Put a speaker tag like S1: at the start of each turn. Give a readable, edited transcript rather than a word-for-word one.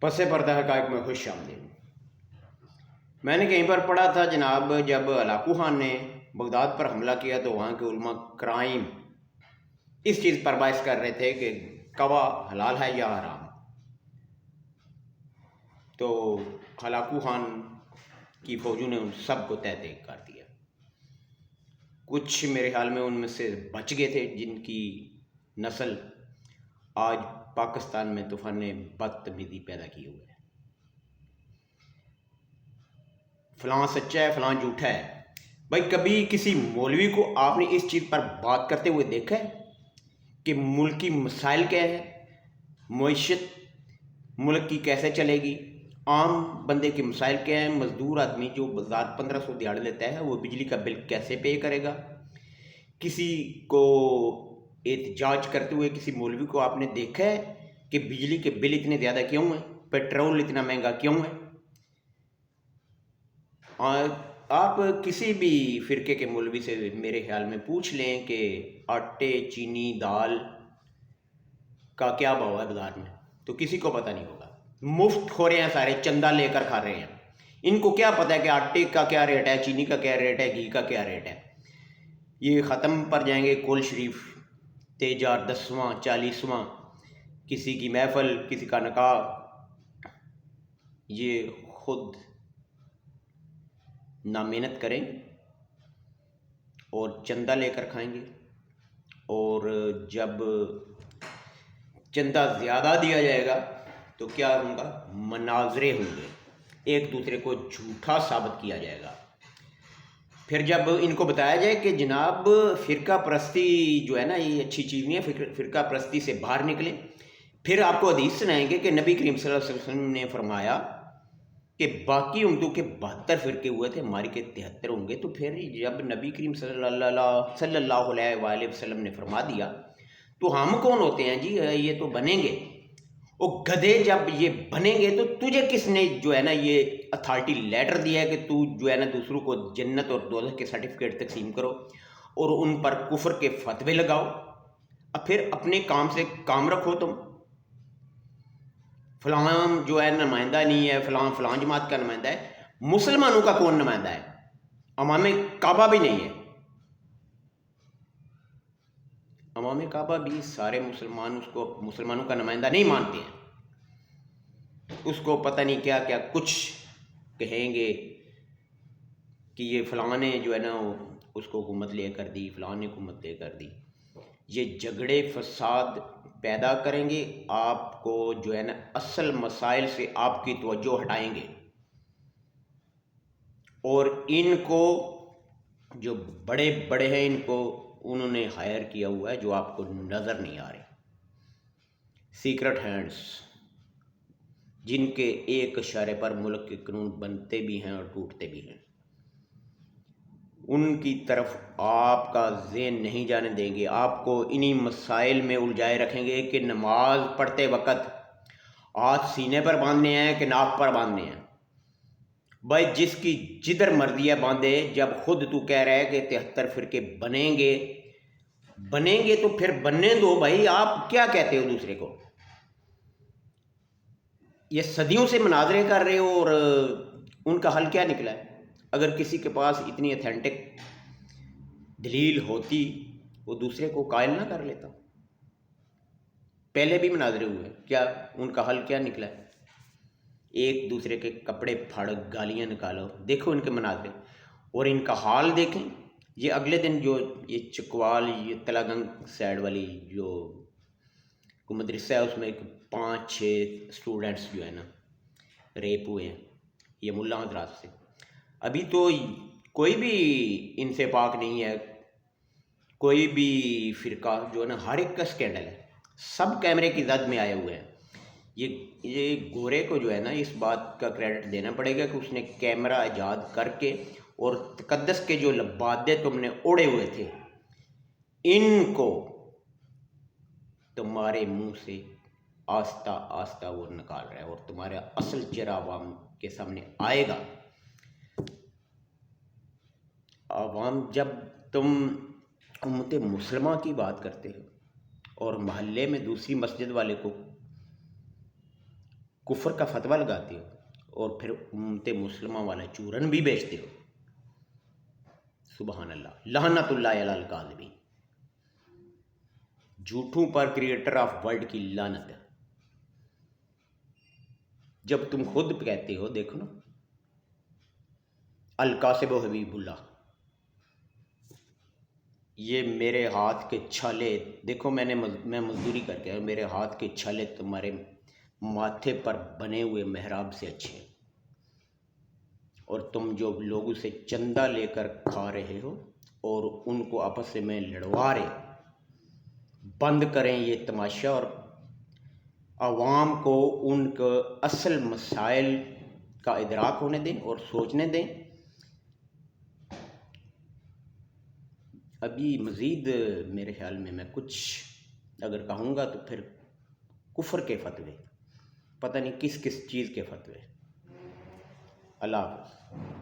S1: پس پردہ حقائق میں خوش آمدید۔ میں نے کہیں پر پڑھا تھا جناب، جب ہلاکو خان نے بغداد پر حملہ کیا تو وہاں کے علماء کرائم اس چیز پر بحث کر رہے تھے کہ کوا حلال ہے یا حرام۔ تو ہلاکو خان کی فوجوں نے ان سب کو تہہ تیگ کر دیا۔ کچھ میرے خیال میں ان میں سے بچ گئے تھے جن کی نسل آج پاکستان میں طوفان بدتمیزی پیدا کیے ہوئے ہے۔ فلاں سچا ہے، فلاں جھوٹا ہے۔ بھائی کبھی کسی مولوی کو آپ نے اس چیز پر بات کرتے ہوئے دیکھا ہے کہ ملک کی مسائل کیا ہے، معیشت ملک کی کیسے چلے گی، عام بندے کے مسائل کیا ہیں، مزدور آدمی جو 1500 دیہڑ لیتا ہے وہ بجلی کا بل کیسے پے کرے گا۔ کسی کو احتجاج کرتے ہوئے کسی مولوی کو آپ نے دیکھا ہے کہ بجلی کے بل اتنے زیادہ کیوں ہیں، پیٹرول اتنا مہنگا کیوں ہے؟ آپ کسی بھی فرقے کے مولوی سے میرے خیال میں پوچھ لیں کہ آٹے، چینی، دال کا کیا بھاؤ ہے بازار میں، تو کسی کو پتہ نہیں ہوگا۔ مفت کھو رہے ہیں، سارے چندہ لے کر کھا رہے ہیں۔ ان کو کیا پتہ ہے کہ آٹے کا کیا ریٹ ہے، چینی کا کیا ریٹ ہے، گھی کا کیا ریٹ ہے۔ یہ ختم پر جائیں گے کول شریف تیجار 10واں 40واں، کسی کی محفل، کسی کا نکاح، یہ خود نہ محنت کریں اور چندہ لے کر کھائیں گے، اور جب چندہ زیادہ دیا جائے گا تو کیا ہوں گا، مناظرے ہوں گے، ایک دوسرے کو جھوٹا ثابت کیا جائے گا۔ پھر جب ان کو بتایا جائے کہ جناب فرقہ پرستی جو ہے نا یہ اچھی چیز نہیں ہے، فرقہ پرستی سے باہر نکلیں، پھر آپ کو حدیث سنائیں گے کہ نبی کریم صلی اللہ علیہ وسلم نے فرمایا کہ باقی امتوں کے 72 فرقے ہوئے تھے، ہماری کے 73 ہوں گے۔ تو پھر جب نبی کریم صلی اللہ علیہ وآلہ وسلم نے فرما دیا تو ہم کون ہوتے ہیں جی، یہ تو بنیں گے۔ وہ گدھے جب یہ بنیں گے تو تجھے کس نے جو ہے نا یہ اتھارٹی لیٹر دیا ہے کہ تو جو ہے نا دوسروں کو جنت اور دوزخ کے سرٹیفکیٹ تقسیم کرو اور ان پر کفر کے فتوے لگاؤ؟ اب پھر اپنے کام سے کام رکھو۔ تم فلاں جو ہے نمائندہ نہیں ہے، فلاں جماعت کا نمائندہ ہے، مسلمانوں کا کون نمائندہ ہے؟ امام کعبہ بھی نہیں ہے۔ امام کعبہ بھی سارے مسلمان اس کو مسلمانوں کا نمائندہ نہیں مانتے ہیں۔ اس کو پتہ نہیں کیا کیا کچھ کہیں گے کہ یہ فلاں نے جو ہے نا اس کو حکومت لے کر دی، فلاں نے حکومت لے کر دی۔ یہ جھگڑے فساد پیدا کریں گے، آپ کو جو ہے نا اصل مسائل سے آپ کی توجہ ہٹائیں گے، اور ان کو جو بڑے بڑے ہیں ان کو انہوں نے ہائر کیا ہوا ہے جو آپ کو نظر نہیں آ رہے، سیکرٹ ہینڈز، جن کے ایک اشارے پر ملک کے قانون بنتے بھی ہیں اور ٹوٹتے بھی ہیں۔ ان کی طرف آپ کا ذہن نہیں جانے دیں گے، آپ کو انہی مسائل میں الجھائے رکھیں گے کہ نماز پڑھتے وقت ہاتھ سینے پر باندھنے ہیں کہ ناک پر باندھنے ہیں۔ بھائی جس کی جدھر مرضی ہے باندھے، جب خود تو کہہ رہا ہے کہ 73 فرقے بنیں گے تو پھر بننے دو بھائی، آپ کیا کہتے ہو دوسرے کو؟ یہ صدیوں سے مناظرے کر رہے ہو اور ان کا حل کیا نکلا ہے؟ اگر کسی کے پاس اتنی اتھینٹک دلیل ہوتی وہ دوسرے کو قائل نہ کر لیتا۔ پہلے بھی مناظرے ہوئے، کیا ان کا حل کیا نکلا ہے؟ ایک دوسرے کے کپڑے پھاڑ، گالیاں نکالو، دیکھو ان کے مناظرے، اور ان کا حال دیکھیں۔ یہ اگلے دن جو یہ چکوال، یہ تلا گنگ سائڈ والی جو مدرسہ ہے اس میں 5-6 اسٹوڈنٹس جو ہے نا ریپ ہوئے ہیں، یہ ملا حضرات سے۔ ابھی تو کوئی بھی ان سے پاک نہیں ہے، کوئی بھی فرقہ جو ہے نا ہر ایک کا سکینڈل ہے، سب کیمرے کی زد میں آئے ہوئے ہیں۔ یہ گورے کو جو ہے نا اس بات کا کریڈٹ دینا پڑے گا کہ اس نے کیمرہ ایجاد کر کے اور تقدس کے جو لبادے تم نے اوڑے ہوئے تھے ان کو تمہارے منہ سے آہستہ آہستہ وہ نکال رہا ہے، اور تمہارا اصل چہرہ عوام کے سامنے آئے گا۔ عوام جب تم امت مسلمہ کی بات کرتے ہو اور محلے میں دوسری مسجد والے کو کفر کا فتویٰ لگاتے ہو اور پھر امت مسلمہ والا چورن بھی بیچتے ہو. سبحان اللہ، لعنت اللہ علی الکاذبین. جھوٹوں پر کریٹر آف ورلڈ کی لعنت. جب تم خود کہتے ہو، دیکھو نا، القاسب و حبیب اللہ، یہ میرے ہاتھ کے چھالے، دیکھو میں مزدوری کر کے، میرے ہاتھ کے چھالے تمہارے ماتھے پر بنے ہوئے محراب سے اچھے ہیں، اور تم جو لوگوں سے چندہ لے کر کھا رہے ہو اور ان کو آپس میں لڑوا رہے ہو. بند کریں یہ تماشا اور عوام کو ان کے اصل مسائل کا ادراک ہونے دیں اور سوچنے دیں. ابھی مزید میرے خیال میں کچھ اگر کہوں گا تو پھر کفر کے فتوے، پتہ نہیں کس کس چیز کے فتوے. اللہ حافظ.